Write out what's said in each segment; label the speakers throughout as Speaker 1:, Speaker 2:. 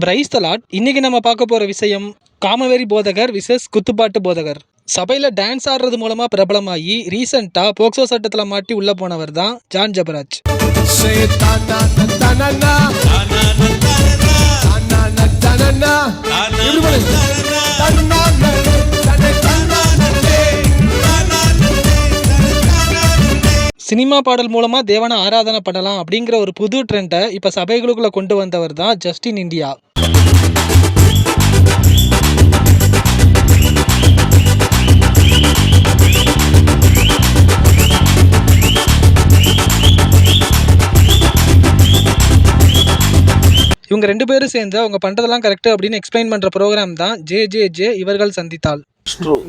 Speaker 1: Praise the Lord. இன்னைக்கு நம்ம பார்க்க போற விஷயம் காமவெறி போதகர் விசஸ் குத்துப்பாட்டு போதகர். சபையில டான்ஸ் ஆடுறது மூலமா பிரபலமாகி ரீசெண்டா போக்சோ சட்டத்துல மாட்டி உள்ள போனவர் தான் ஜான் ஜபராஜ். சினிமா பாடல் மூலமா தேவனை ஆராதனை பண்ணலாம் அப்படிங்கிற ஒரு புது ட்ரெண்டை இப்ப சபைகளுக்குள்ள கொண்டு வந்தவர் தான் ஜஸ்டின் இந்தியா. இவங்க 2 பேரும் சேர்ந்து அவங்க பண்றதெல்லாம் கரெக்ட் அப்படின்னு எக்ஸ்பிளைன் பண்ற ப்ரோக்ராம் தான் ஜே இவர்கள் சந்தித்தால்.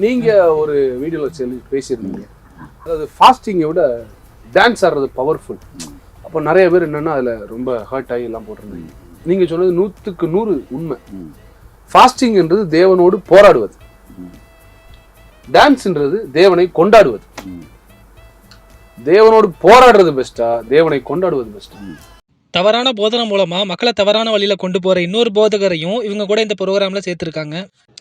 Speaker 2: நீங்க ஒரு வீடியோல பேசியிருந்தீங்க, அதாவது ஃபாஸ்டிங்கை விட டான்ஸ் ஆடுறது பவர்ஃபுல். அப்போ நிறைய பேர் என்னன்னா அதுல ரொம்ப ஹர்ட் ஆகி எல்லாம் போட்டிருந்தீங்க. நீங்க சொன்னது 100க்கு 100 உண்மை. ஃபாஸ்டிங்ன்றது தேவனோடு போராடுவது, டான்ஸ்ன்றது தேவனை கொண்டாடுவது. தேவனோடு போராடுறது பெஸ்டா, தேவனை கொண்டாடுவது பெஸ்டா?
Speaker 1: தவறான போதனை மூலமா மக்களை தவறான வழியில கொண்டு போற இன்னொரு போதகரையும் இவங்க கூட இந்த ப்ரோக்ராம்ல சேர்த்திருக்காங்க.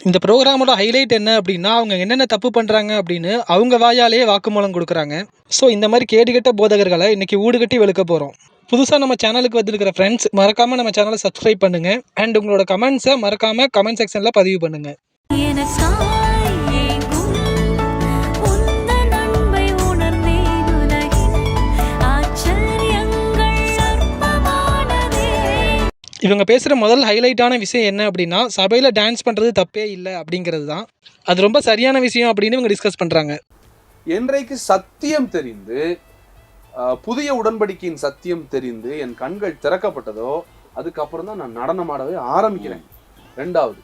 Speaker 1: இந்த ப்ரோக்ராமோட ஹைலைட் என்ன அப்படின்னா, அவங்க என்னென்ன தப்பு பண்றாங்க அப்படின்னு அவங்க வாயாலேயே வாக்குமூலம் கொடுக்குறாங்க. ஸோ இந்த மாதிரி கேடுகட்ட போதகர்களை இன்னைக்கு ஊடுகட்டி வெளுக்க போறோம். புதுசாக நம்ம சேனலுக்கு வந்திருக்கிற ஃப்ரெண்ட்ஸ் மறக்காம நம்ம சேனலை சப்ஸ்கிரைப் பண்ணுங்க. அண்ட் உங்களோட கமெண்ட்ஸை மறக்காம கமெண்ட் செக்ஷன்ல பதிவு பண்ணுங்க. இவங்க பேசுகிற முதல் ஹைலைட்டான விஷயம் என்ன அப்படின்னா, சபையில் டான்ஸ் பண்ணுறது தப்பே இல்லை அப்படிங்கிறது தான். அது ரொம்ப சரியான விஷயம் அப்படின்னு இவங்க டிஸ்கஸ் பண்ணுறாங்க.
Speaker 2: என்றைக்கு சத்தியம் தெரிந்து, புதிய உடன்படிக்கையின் சத்தியம் தெரிந்து என் கண்கள் திறக்கப்பட்டதோ அதுக்கப்புறம் தான் நான் நடனம் ஆடவே ஆரம்பிக்கிறேன். 2வது,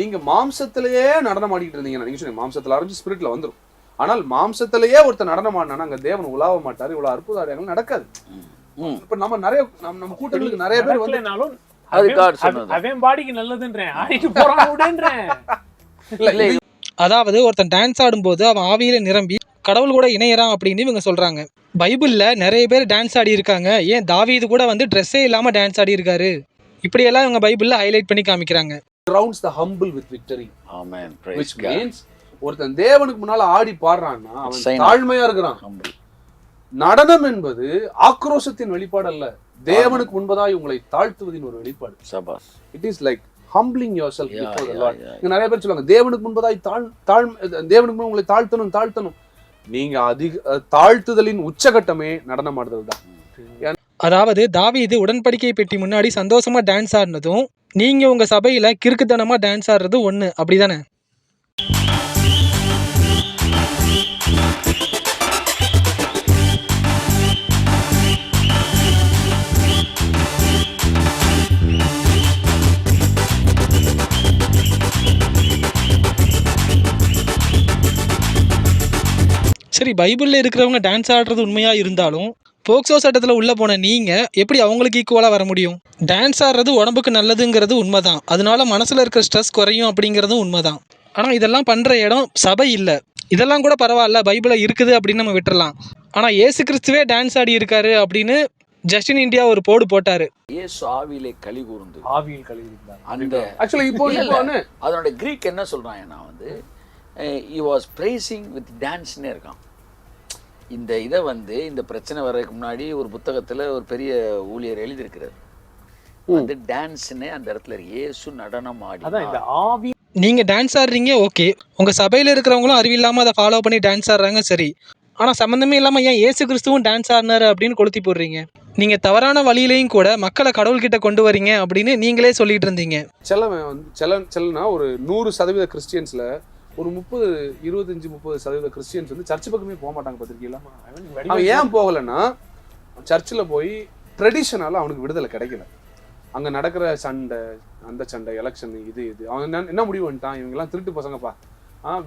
Speaker 2: நீங்க மாம்சத்திலேயே நடனம் ஆடிக்கிட்டு இருந்தீங்கன்னா, நீங்க சொன்னீங்க மாம்சத்தில் ஆரம்பிச்சு ஸ்பிரிட்ல வந்துடும். ஆனால் மாம்சத்திலேயே ஒருத்தர் நடனம் ஆடினா அங்க தேவன் உலாவ மாட்டார், இவ்வளவு அற்புத காரியங்கள் நடக்காது. இப்ப நம்ம நிறைய நம்ம கூட்டங்களுக்கு நிறைய பேர் வந்து
Speaker 1: அதாவது ஒருத்தன் டான்ஸ் ஆடும்போது அவன் ஆவியில நிரம்பி கடவுள் கூட இணையறான் அப்படின்னு இவங்க சொல்றாங்க. பைபிள்ல நிறைய பேர் டான்ஸ் ஆடி இருக்காங்க. ஏன் தாவீது கூட வந்து ட்ரெஸ்ஸே இல்லாம டான்ஸ் ஆடி இருக்காரு. இப்படி எல்லாம் இவங்க பைபிள்ல ஹைலைட் பண்ணி காமிக்கிறாங்க.
Speaker 2: crowns the humble with victory. Amen. Which means ஒருத்தன் தேவனுக்கு முன்னால ஆடி பாடுறான்னா அவன் தாழ்மையா இருக்கிறான். நடனம் என்பது ஆக்ரோஷத்தின் வெளிப்பாடு அல்ல, தேவனுக்கு முன்பதாய் உங்களை தாழ்த்துவதின் ஒரு வெளிப்பாடு. சபாஸ். It is like humbling yourself before the Lord. நிறைய பேர் சொல்லுவாங்க தேவனுக்கு முன்பதாய் தேவனுக்கு முன்பு உங்களை தாழ்த்தணும். நீங்க அதிக தாழ்த்துதலின் உச்சகட்டமே நடனம் ஆடுதல் தான்.
Speaker 1: அதாவது தாவீது உடன்படிக்கை பெட்டி முன்னாடி சந்தோஷமா டான்ஸ் ஆடினதும் நீங்க உங்க சபையில கிறுக்குத்தனமா டான்ஸ் ஆடுறது ஒண்ணு, அப்படிதானே? சரி, பைபிளில் இருக்கிறவங்க டான்ஸ் ஆடுறது உண்மையாக இருந்தாலும் போக்சோ சட்டத்தில் உள்ளே போன நீங்கள் எப்படி அவங்களுக்கு ஈக்குவலாக வர முடியும்? டான்ஸ் ஆடுறது உடம்புக்கு நல்லதுங்கிறது உண்மைதான், அதனால மனசில் இருக்கிற ஸ்ட்ரெஸ் குறையும் அப்படிங்கிறதும் உண்மைதான். ஆனால் இதெல்லாம் பண்ணுற இடம் சபை இல்லை. இதெல்லாம் கூட பரவாயில்ல, பைபிளில் இருக்குது அப்படின்னு நம்ம விட்டுறலாம். ஆனால் இயேசு கிறிஸ்துவே டான்ஸ் ஆடி இருக்காரு அப்படின்னு ஜஸ்டின் இந்தியா ஒரு போடு போட்டாரு.
Speaker 3: இயேசு ஆவியிலே களி கூர்ந்து,
Speaker 2: ஆவியில் களி கூர்ந்தார்.
Speaker 3: அந்த
Speaker 2: ஆக்சுவலி இப்போ
Speaker 3: அதோட கிரீக் என்ன சொல்றாங்கன்னா வந்து he was praising with dance-னே இருக்கான். இந்த இதை வந்து இந்த பிரச்சனை வர்றதுக்கு முன்னாடி ஒரு புத்தகத்தில் ஒரு பெரிய ஊழியர் எழுதியிருக்கிறார். அந்த டான்ஸ்னே அந்த இடத்துல இயேசு நடனம் ஆடி.
Speaker 1: நீங்க டான்ஸ் ஆடுறீங்க, ஓகே. உங்க சபையில இருக்கிறவங்களும் அறிவில்லாம அதை ஃபாலோ பண்ணி டான்ஸ் ஆடுறாங்க, சரி. ஆனா சம்பந்தமே இல்லாம ஏன் இயேசு கிறிஸ்துவும் டான்ஸ் ஆடினாரு அப்படின்னு கொளுத்தி போடுறீங்க? நீங்க தவறான வழியிலையும் கூட மக்களை கடவுள்கிட்ட கொண்டு வரீங்க அப்படின்னு நீங்களே சொல்லிட்டு இருந்தீங்க.
Speaker 2: செல்லனா ஒரு 100% கிறிஸ்டியன்ஸ்ல ஒரு 25-30% கிறிஸ்டியன்ஸ் வந்து சர்ச் பக்கமே போக மாட்டாங்க. பார்த்திருக்கீங்களா? அவன் ஏன் போகலைன்னா சர்ச்சில் போய் ட்ரெடிஷனால அவனுக்கு விடுதலை கிடைக்கல. அங்கே நடக்கிற சண்டை, அந்த சண்டை, எலெக்ஷன், இது அவன் என்ன முடிவு பண்ணிட்டான், இவங்கெல்லாம் திருட்டு பசங்கப்பா.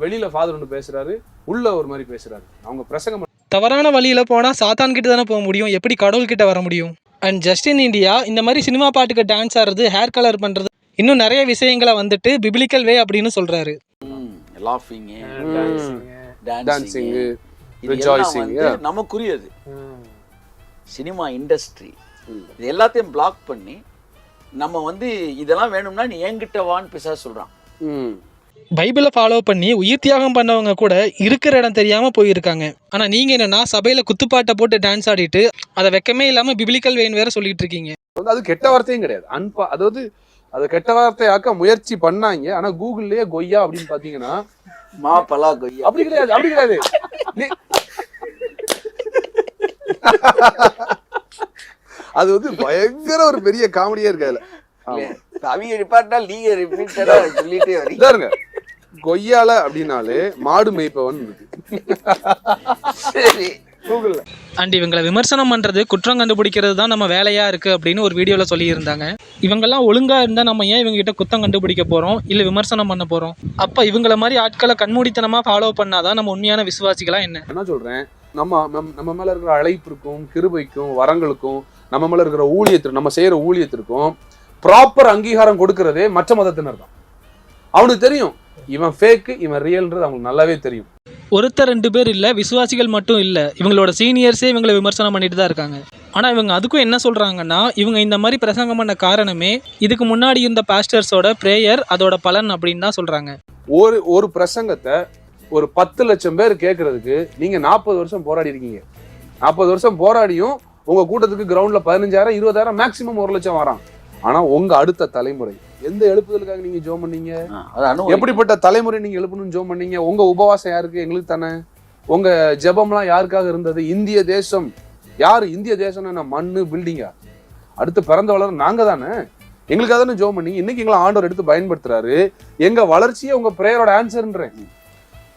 Speaker 2: வெளியில ஃபாதர் ஒன்று பேசுறாரு, உள்ள ஒரு மாதிரி பேசுறாரு. அவங்க பிரசங்கம்
Speaker 1: தவறான வழியில போனா சாத்தான் கிட்ட தானே போக முடியும், எப்படி கடவுள் கிட்ட வர முடியும்? அண்ட் ஜஸ்டின் இந்தியா இந்த மாதிரி சினிமா பாட்டுக்கு டான்ஸ் ஆடுறது, ஹேர் கலர் பண்றது, இன்னும் நிறைய விஷயங்களை வந்துட்டு பிப்ளிக்கல் வே அப்படின்னு சொல்றாரு.
Speaker 3: லாஃபிங், டான்சிங், ரிஜாய்சிங் நமக்குரியது. சினிமா இண்டஸ்ட்ரி இது எல்லாத்தையும் பிளாக் பண்ணி நம்ம வந்து இதெல்லாம் வேணும்னா நீ என்கிட்ட வான்னு பிசாசு சொல்றான்.
Speaker 1: பைபிளை ஃபாலோ பண்ணி உயிர் தியாகம் பண்ணவங்க கூட இருக்கிற இடம் தெரியாமல் போயிருக்காங்க. ஆனால் நீங்கள் என்னன்னா சபையில் குத்துப்பாட்டை போட்டு டான்ஸ் ஆடிட்டு அதை வெக்கமே இல்லாமல் பிபிலிக்கல் வேன் வேற சொல்லிட்டு இருக்கீங்க.
Speaker 2: அது கெட்ட வார்த்தையும் கிடையாது. அதாவது அது கெட்ட வார்த்தையாக்க முயற்சி பண்ணாங்க. ஆனா கூகுள்லயே கொய்யா அப்படின்னு பாத்தீங்கன்னா
Speaker 3: மாப்பலா கொய்யா
Speaker 2: அப்படி கிடையாது, அப்படி கிடையாது. அது வந்து பயங்கர ஒரு பெரிய காமெடியா இருக்கு. அதுல
Speaker 3: அவங்க ரிப்பார்ட்னா நீங்க ரிப்பீட்டடா சொல்லிட்டே
Speaker 2: வரீங்க. கொய்யால அப்படின்னாலே மாடு மேய்ப்பவன் இருக்கு.
Speaker 3: சரி,
Speaker 2: கூகுள்ல.
Speaker 1: அண்ட் இவங்களை விமர்சனம் பண்ணுறது குற்றம் கண்டுபிடிக்கிறது தான் நம்ம வேலையாக இருக்குது அப்படின்னு ஒரு வீடியோவில் சொல்லியிருந்தாங்க. இவங்கெல்லாம் ஒழுங்காக இருந்தால் நம்ம ஏன் இவங்ககிட்ட குற்றம் கண்டுபிடிக்க போகிறோம், இல்லை விமர்சனம் பண்ண போகிறோம்? அப்போ இவங்கள மாதிரி ஆட்களை கண்மூடித்தனமாக ஃபாலோ பண்ணாதான் நம்ம உண்மையான விசுவாசிகளா என்ன
Speaker 2: சொல்கிறேன், நம்ம மேலே இருக்கிற அழைப்பிற்கும் கிருபைக்கும் வரங்களுக்கும் நம்ம மேலே இருக்கிற ஊழியத்திற்கும் நம்ம செய்கிற ஊழியத்திற்கும் ப்ராப்பர் அங்கீகாரம் கொடுக்கறதே மற்ற மதத்தினர் தான். அவனுக்கு தெரியும் இவன் ஃபேக்கு இவன் ரியல்ன்றது அவங்களுக்கு நல்லாவே தெரியும்.
Speaker 1: ஒருத்தர் 2 பேர் இல்லை, விசுவாசிகள் மட்டும் இல்லை, இவங்களோட சீனியர்ஸே இவங்களை விமர்சனம் பண்ணிட்டு தான் இருக்காங்க. ஆனால் இவங்க அதுக்கும் என்ன சொல்கிறாங்கன்னா, இவங்க இந்த மாதிரி பிரசங்கம் பண்ண காரணமே இதுக்கு முன்னாடி இருந்த பாஸ்டர்ஸோட ப்ரேயர், அதோட பலன் அப்படின்னு தான் சொல்கிறாங்க.
Speaker 2: ஒரு பிரசங்கத்தை ஒரு 10 லட்சம் பேர் கேட்கறதுக்கு நீங்கள் 40 வருஷம் போராடி இருக்கீங்க. 40 வருஷம் போராடியும் உங்கள் கூட்டத்துக்கு கிரவுண்டில் 15,000 20,000 மேக்ஸிமம் 1 லட்சம் வரான். ஆனால் உங்கள் அடுத்த தலைமுறை எந்த எழுப்புதலுக்காக நீங்க ஜோம் பண்ணீங்க? எப்படிப்பட்ட தலைமுறை நீங்க எழுப்பணும்னு ஜோம் பண்ணீங்க? உங்க உபவாசம் யாருக்கு? எங்களுக்கு தானே. உங்க ஜெபம்லாம் யாருக்காக இருந்தது? இந்திய தேசம். யாரு இந்திய தேசம்னா மண்ணு பில்டிங்கா? அடுத்து பிறந்த வளர நாங்க தானே. எங்களுக்காக தானே ஜோம் பண்ணீங்க. இன்னைக்கு எங்களை ஆண்டவர் எடுத்து பயன்படுத்துறாரு. எங்க வளர்ச்சியே உங்க பிரேயரோட ஆன்சர்ன்றேன்.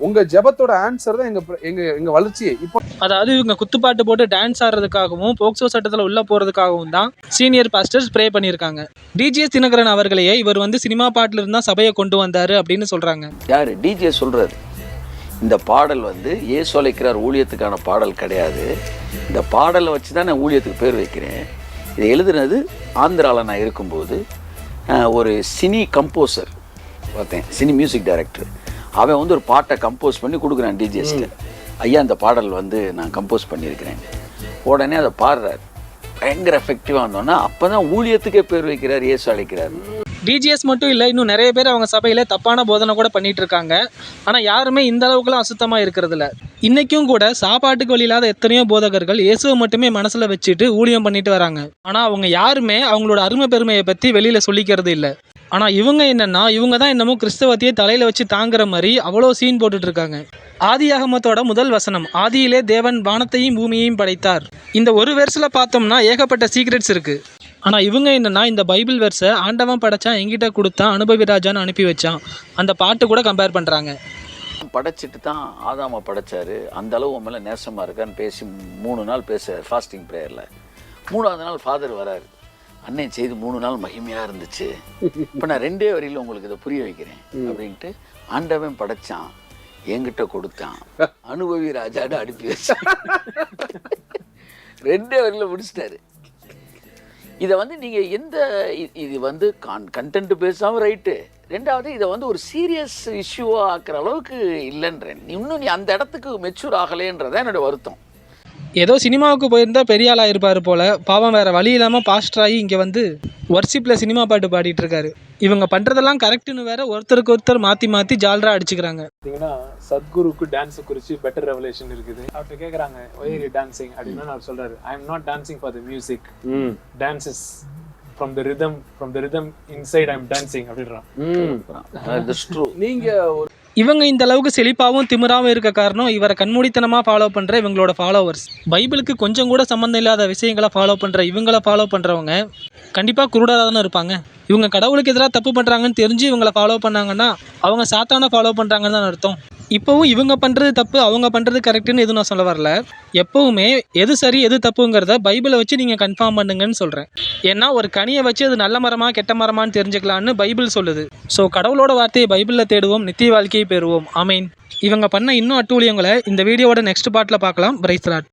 Speaker 2: உங்க ஜெபத்தோட ஆன்சர் தான் எங்க வளர்ச்சியே. இப்போ
Speaker 1: அதாவது இவங்க குத்துப்பாட்டு போட்டு டான்ஸ் ஆடுறதுக்காகவும் போக்சோ சட்டத்தில் உள்ள போறதுக்காகவும் தான் சீனியர் பாஸ்டர்ஸ் ப்ரே பண்ணியிருக்காங்க. டிஜிஎஸ் தினகரன் அவர்களையே இவர் வந்து சினிமா பாட்டில் இருந்தா சபையை கொண்டு வந்தாரு அப்படின்னு சொல்றாங்க.
Speaker 3: யாரு? டிஜிஎஸ் சொல்றாரு. இந்த பாடல் வந்து இயேசு அழைக்கிறார் ஊழியத்துக்கான பாடல் கிடையாது. இந்த பாடலை வச்சு தான் நான் ஊழியத்துக்கு பேர் வைக்கிறேன். இதை எழுதுனது ஆந்திராவில் நான் இருக்கும்போது ஒரு சினி கம்போசர் பார்த்தேன், சினி மியூசிக் டைரக்டர். அவன் வந்து ஒரு பாட்டை கம்போஸ் பண்ணி கொடுக்குறான் டிஜிஎஸ்க்கு. ஐயா இந்த பாடல் வந்து நான் கம்போஸ் பண்ணியிருக்கிறேன். உடனே அதை பாடுறாரு, பயங்கர எஃபெக்டிவாக இருந்தோன்னா அப்போ தான் ஊழியத்துக்கே பேர் வைக்கிறார் இயேசு அழைக்கிறார்.
Speaker 1: டிஜிஎஸ் மட்டும் இல்லை, இன்னும் நிறைய பேர் அவங்க சபையில் தப்பான போதனை கூட பண்ணிட்டு இருக்காங்க. ஆனால் யாருமே இந்த அளவுக்குலாம் அசுத்தமாக இருக்கிறது இல்லை. இன்றைக்கும் கூட சாப்பாட்டுக்கு வழி இல்லாத எத்தனையோ போதகர்கள் இயேசுவை மட்டுமே மனசில் வச்சுட்டு ஊழியம் பண்ணிட்டு வராங்க. ஆனால் அவங்க யாருமே அவங்களோட அருமை பெருமையை பற்றி வெளியில் சொல்லிக்கிறது இல்லை. ஆனால் இவங்க என்னன்னா, இவங்க தான் என்னமோ கிறிஸ்தவத்தையே தலையில் வச்சு தாங்குற மாதிரி அவ்வளோ சீன் போட்டுட்டு இருக்காங்க. ஆதியாகமத்தோட முதல் வசனம், ஆதியிலே தேவன் வானத்தையும் பூமியையும் படைத்தார். இந்த ஒரு வெர்ஸில் பார்த்தோம்னா ஏகப்பட்ட சீக்ரெட்ஸ் இருக்கு. ஆனால் இவங்க என்னன்னா, இந்த பைபிள் வெர்ஸை ஆண்டவன் படைச்சான், என்கிட்ட கொடுத்தான், அனுபவி ராஜான்னு அனுப்பி வச்சான், அந்த பாட்டு கூட கம்பேர் பண்ணுறாங்க.
Speaker 3: படைச்சிட்டு தான் ஆதாமை படைச்சாரு, அந்த அளவு உன் மேலே நேசமாக இருக்கான்னு பேசி 3 நாள் பேசுறாரு ஃபாஸ்டிங் ப்ரேயரில். 3ஆவது நாள் ஃபாதர் வராரு, அன்னை செய்து 3 நாள் மகிமையாக இருந்துச்சு. இப்போ நான் 2 வரியில் உங்களுக்கு இதை புரிய வைக்கிறேன் அப்படின்ட்டு, ஆண்டவன் படைச்சான், என்கிட்ட கொடுத்தான், அனுபவி ராஜான்னு அனுப்பி வச்சான். 2 வரியில் முடிச்சிட்டாரு. இதை வந்து நீங்கள் இது வந்து கண்டென்ட் பேசாமல் ரைட்டு. 2வது இதை வந்து ஒரு சீரியஸ் இஷ்யூவாக ஆக்குற அளவுக்கு இல்லைன்றேன். இன்னும் நீ அந்த இடத்துக்கு மெச்சூர் ஆகலைன்றதான் என்னோட வருத்தம்.
Speaker 1: ஏதோ சினிமாவுக்கு போயிருந்தா பெரிய ஆளாக இருப்பார் போல், பாவம் வேறு வழி இல்லாமல் பாஸ்டர் ஆகி இங்கே வந்து வர்ஷிப்பில் சினிமா பாட்டு பாடிட்டு இருக்காரு. இவங்க பண்ணுறதெல்லாம் கரெக்டுன்னு வேற ஒருத்தருக்கு ஒருத்தர் மாற்றி மாற்றி ஜால்ரா அடிச்சுக்கிறாங்க.
Speaker 4: பார்த்தீங்கன்னா சத்குருக்கு டான்ஸ் குறித்து பெட்டர் ரெவலேஷன் இருக்குது. அவர்கிட்ட கேட்குறாங்க ஒய் ஆர் யூ டான்சிங் அப்படின்னா அவர் சொல்கிறாரு, I am not dancing for the music, dances from the rhythm inside I'm dancing அப்படின்றான்.
Speaker 3: That's true.
Speaker 1: இவங்க இந்த அளவுக்கு செழிப்பாகவும் திமிராகவும் இருக்க காரணம் இவரை கண்மூடித்தனமாக ஃபாலோ பண்ணுற இவங்களோட ஃபாலோவர்ஸ். பைபிளுக்கு கொஞ்சம் கூட சம்மந்தம் இல்லாத விஷயங்களை ஃபாலோ பண்ணுற இவங்களை ஃபாலோ பண்ணுறவங்க கண்டிப்பாக குருடாக தானே இருப்பாங்க. இவங்க கடவுளுக்கு எதிராக தப்பு பண்ணுறாங்கன்னு தெரிஞ்சு இவங்களை ஃபாலோ பண்ணாங்கன்னா அவங்க சாத்தானை ஃபாலோ பண்ணுறாங்கன்னு தான் அர்த்தம். இப்போவும் இவங்க பண்ணுறது தப்பு, அவங்க பண்ணுறது கரெக்டுன்னு எதுவும் நான் சொல்ல வரல. எப்போவுமே எது சரி எது தப்புங்கிறத பைபிளை வச்சு நீங்கள் கன்ஃபார்ம் பண்ணுங்கன்னு சொல்கிறேன். ஏன்னா ஒரு கனியை வச்சு அது நல்ல மரமா கெட்ட மரமான்னு தெரிஞ்சுக்கலான்னு பைபிள் சொல்லுது. ஸோ கடவுளோட வார்த்தையை பைபிளில் தேடுவோம், நித்திய வாழ்க்கையை பெறுவோம். ஆமீன். இவங்க பண்ண இன்னும் அட்டூழியங்களை இந்த வீடியோவோட நெக்ஸ்ட் பார்ட்டில் பார்க்கலாம். Praise the Lord.